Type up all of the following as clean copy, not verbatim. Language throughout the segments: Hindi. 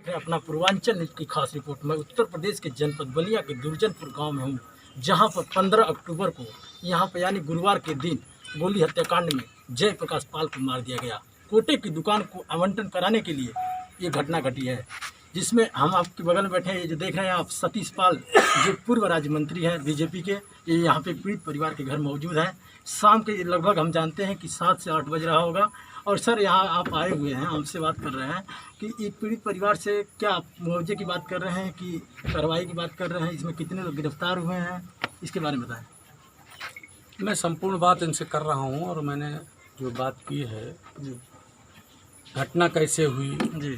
अपना पूर्वांचल न्यूज़ की खास रिपोर्ट। मैं उत्तर प्रदेश के जनपद बलिया के दुर्जनपुर गांव में हूं, जहां पर 15 अक्टूबर को यहां पर यानी गुरुवार के दिन गोली हत्याकांड में जयप्रकाश पाल को मार दिया गया। कोटे की दुकान को आवंटन कराने के लिए ये घटना घटी है, जिसमें हम आपके बगल में बैठे हैं, ये जो देख रहे हैं आप, सतीश पाल जो पूर्व राज्य मंत्री हैं बीजेपी के, ये यहाँ पे पीड़ित परिवार के घर मौजूद हैं। शाम के लगभग हम जानते हैं कि 7 से 8 बज रहा होगा। और सर यहाँ आप आए हुए हैं, हमसे बात कर रहे हैं कि एक पीड़ित परिवार से क्या मुआवजे की बात कर रहे हैं कि कार्रवाई की बात कर रहे हैं, इसमें कितने लोग गिरफ्तार हुए हैं, इसके बारे में बताएं। मैं संपूर्ण बात इनसे कर रहा हूं और मैंने जो बात की है, घटना कैसे हुई जी,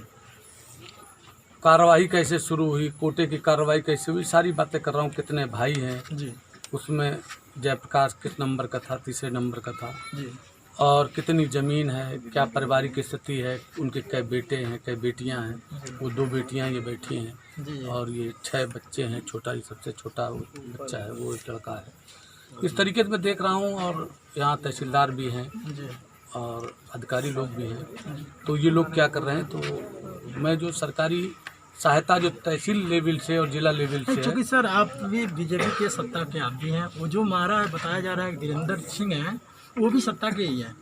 कार्रवाई कैसे शुरू हुई, कोटे की कार्रवाई कैसे हुई, सारी बातें कर रहा हूं। कितने भाई हैं जी, उसमें, जयप्रकाश किस नंबर का था, तीसरे नंबर का था, जी, और कितनी ज़मीन है, क्या पारिवारिक स्थिति है, उनके कै बेटे हैं, कै बेटियां हैं। वो 2 बेटियां ये बैठी हैं जी, और ये 6 बच्चे हैं। छोटा ही सबसे छोटा बच्चा है, वो एक लड़का है। इस तरीके से मैं देख रहा हूँ। और यहाँ तहसीलदार भी हैं जी, और अधिकारी लोग भी हैं। तो ये लोग क्या कर रहे हैं, तो मैं जो सरकारी सहायता जो तहसील लेवल से और जिला लेवल से है, क्योंकि सर आप भी बीजेपी के सत्ता के आप भी हैं, वो जो मारा है बताया जा रहा है वीरेंद्र सिंह है, वो भी सत्ता के ही है,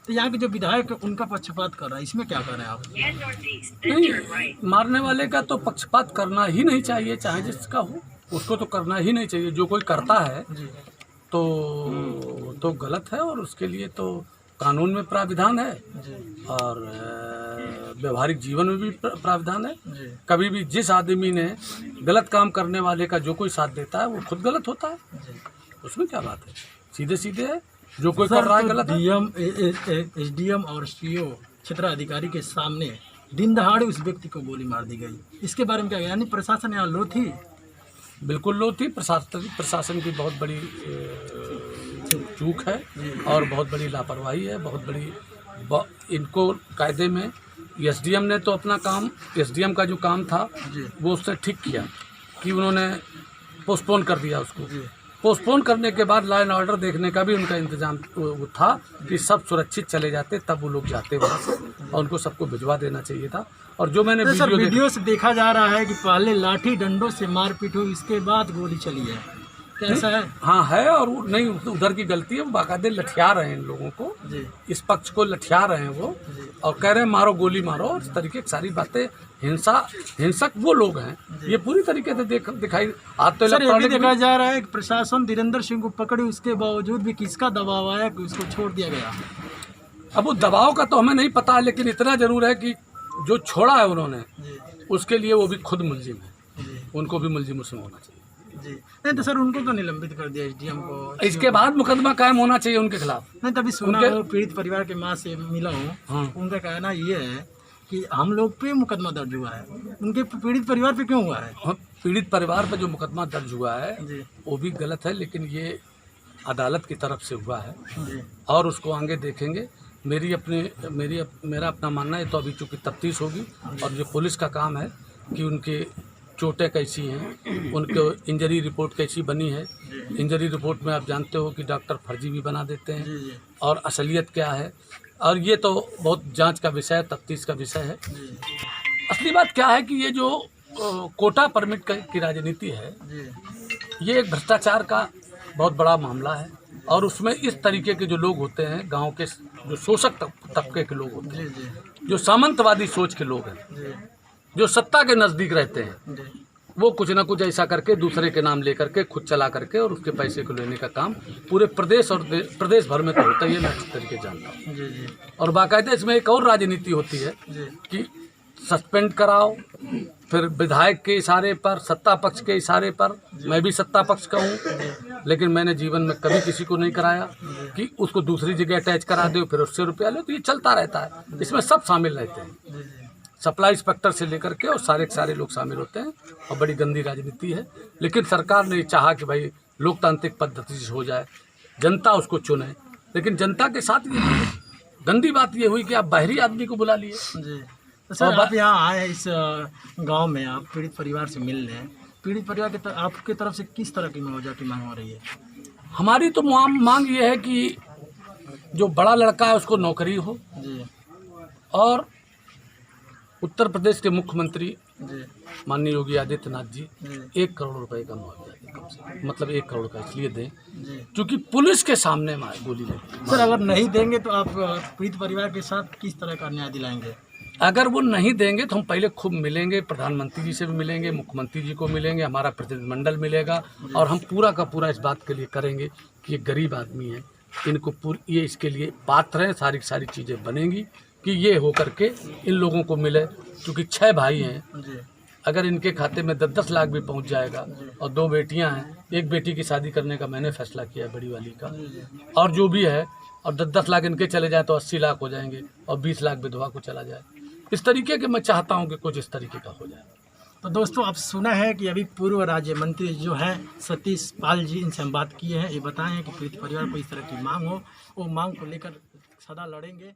तो यहाँ के जो विधायक उनका पक्षपात कर रहा है, इसमें क्या कर रहे हैं आप? नहीं, मारने वाले का तो पक्षपात करना ही नहीं चाहिए, चाहे जिसका हो, उसको तो करना ही नहीं चाहिए। जो कोई करता है जी, तो गलत है, और उसके लिए तो कानून में प्राविधान है जी, और व्यवहारिक जीवन में भी प्राविधान है। जी, कभी भी जिस आदमी ने गलत काम करने वाले का जो कोई साथ देता है, वो खुद गलत होता है। जी। उसमें क्या बात है, सीधे सीधे है, जो कोई कर रहा है गलत है। डीएम, एसडीएम और सीओ क्षेत्राधिकारी के सामने दिन दहाड़े उस व्यक्ति को गोली मार दी गई, इसके बारे में क्या, यानी प्रशासन यहाँ लो थी? बिल्कुल लो थी। प्रशासन की बहुत बड़ी चूक है और बहुत बड़ी लापरवाही है, बहुत बड़ी इनको कायदे में। एसडीएम ने तो अपना काम, एसडीएम का जो काम था वो उसने ठीक किया कि उन्होंने पोस्टपोन कर दिया उसको। पोस्टपोन करने के बाद लॉ एंड ऑर्डर देखने का भी उनका इंतजाम वो था कि सब सुरक्षित चले जाते, तब वो लोग जाते वहाँ से, और उनको सबको भिजवा देना चाहिए था। और जो मैंने वीडियो से देखा जा रहा है कि पहले लाठी डंडों से मारपीट हुई, इसके बाद गोली चली है, कैसा है? हाँ है, और नहीं उधर की गलती है, वो बाकायदे लठिया रहे हैं इन लोगों को, जी, इस पक्ष को लठिया रहे हैं वो, और कह रहे हैं मारो गोली मारो, और इस तरीके की सारी बातें। हिंसक वो लोग हैं, ये पूरी तरीके से दिखाई आते। सर ये भी देखा जा रहा है कि प्रशासन वीरेंद्र सिंह को पकड़े, उसके बावजूद भी किसका दबाव आया कि उसको छोड़ दिया गया? अब वो दबाव का तो हमें नहीं पता, लेकिन इतना जरूर है कि जो छोड़ा है उन्होंने, उसके लिए वो भी खुद मुलजिम है, उनको भी मुलजिम उसमें होना चाहिए। जी, नहीं तो सर उनको तो निलंबित कर दिया एसडीएम को, इसके बाद मुकदमा कायम होना चाहिए उनके खिलाफ। नहीं तभी सुना हो, पीड़ित परिवार के माँ से मिला हूँ, हाँ। उनका कहना ये है कि हम लोग पे मुकदमा दर्ज हुआ है, उनके पीड़ित परिवार पे क्यों हुआ है? हाँ, पीड़ित परिवार पर जो मुकदमा दर्ज हुआ है जी, वो भी गलत है, लेकिन ये अदालत की तरफ से हुआ है जी, और उसको आगे देखेंगे। मेरा अपना मानना है, तो अभी चूँकि तफ्तीश होगी और जो पुलिस का काम है कि उनके चोटें कैसी हैं, उनके इंजरी रिपोर्ट कैसी बनी है। इंजरी रिपोर्ट में आप जानते हो कि डॉक्टर फर्जी भी बना देते हैं, जी, जी, और असलियत क्या है, और ये तो बहुत जांच का विषय है, तफ्तीश का विषय है। जी, असली बात क्या है कि ये जो कोटा परमिट की राजनीति है, जी, ये एक भ्रष्टाचार का बहुत बड़ा मामला है, और उसमें इस तरीके के जो लोग होते हैं, गांव के जो शोषक तबके के लोग होते हैं, जी, जो सामंतवादी सोच के लोग हैं, जी, जो सत्ता के नज़दीक रहते हैं, जी, वो कुछ ना कुछ ऐसा करके दूसरे के नाम लेकर के खुद चला करके और उसके पैसे को लेने का काम पूरे प्रदेश और प्रदेश भर में तो होता ही है, मैं अच्छी तरीके जानता हूँ। जी, जी, और बाकायदा इसमें एक और राजनीति होती है जी, कि सस्पेंड कराओ, फिर विधायक के इशारे पर, सत्ता पक्ष के इशारे पर। मैं भी सत्ता पक्ष का हूँ, लेकिन मैंने जीवन में कभी किसी को नहीं कराया कि उसको दूसरी जगह अटैच करा दो, फिर उससे रुपया लो, तो ये चलता रहता है। इसमें सब शामिल रहते हैं, जी, जी, सप्लाई इंस्पेक्टर से लेकर के, और सारे के सारे लोग शामिल होते हैं, और बड़ी गंदी राजनीति है। लेकिन सरकार ने चाहा कि भाई लोकतांत्रिक पद्धति से हो जाए, जनता उसको चुने, लेकिन जनता के साथ ये गंदी बात ये हुई कि आप बाहरी आदमी को बुला लिए। जी। तो सर आप यहाँ आए इस गांव में, आप पीड़ित परिवार से मिल रहे हैं, पीड़ित परिवार के आपके तरफ से किस तरह की मुआवजा की मांग हो रही है? हमारी तो मांग ये है कि जो बड़ा लड़का है उसको नौकरी हो, जी, और उत्तर प्रदेश के मुख्यमंत्री जी माननीय योगी आदित्यनाथ जी जी 1 करोड़ रुपए का मुआवजा दें कम से कम। मतलब 1 करोड़ का इसलिए दें जी। क्योंकि पुलिस के सामने गोली लगी। सर अगर नहीं देंगे तो आप पीड़ित परिवार के साथ किस तरह का न्याय दिलाएंगे? अगर वो नहीं देंगे तो हम पहले खूब मिलेंगे, प्रधानमंत्री जी से भी मिलेंगे, मुख्यमंत्री जी को मिलेंगे, हमारा प्रतिनिधिमंडल मिलेगा और हम पूरा का पूरा इस बात के लिए करेंगे कि ये गरीब आदमी है, इनको ये इसके लिए पात्र हैं, सारी चीज़ें बनेंगी कि ये हो करके इन लोगों को मिले। क्योंकि 6 भाई हैं, जी अगर इनके खाते में 10-10 लाख भी पहुंच जाएगा और 2 बेटियां हैं, एक बेटी की शादी करने का मैंने फैसला किया है बड़ी वाली का, और जो भी है और 10-10 लाख इनके चले जाए तो 80 लाख हो जाएंगे और 20 लाख विधवा को चला जाए। इस तरीके के मैं चाहता हूं कि कुछ इस तरीके का हो जाए। तो दोस्तों आप सुना है कि अभी पूर्व राज्य मंत्री जो हैं सतीश पाल जी, इनसे हम बात किए हैं। ये बताएं कि पीड़ित परिवार को इस तरह की मांग हो, वो मांग को लेकर सदा लड़ेंगे।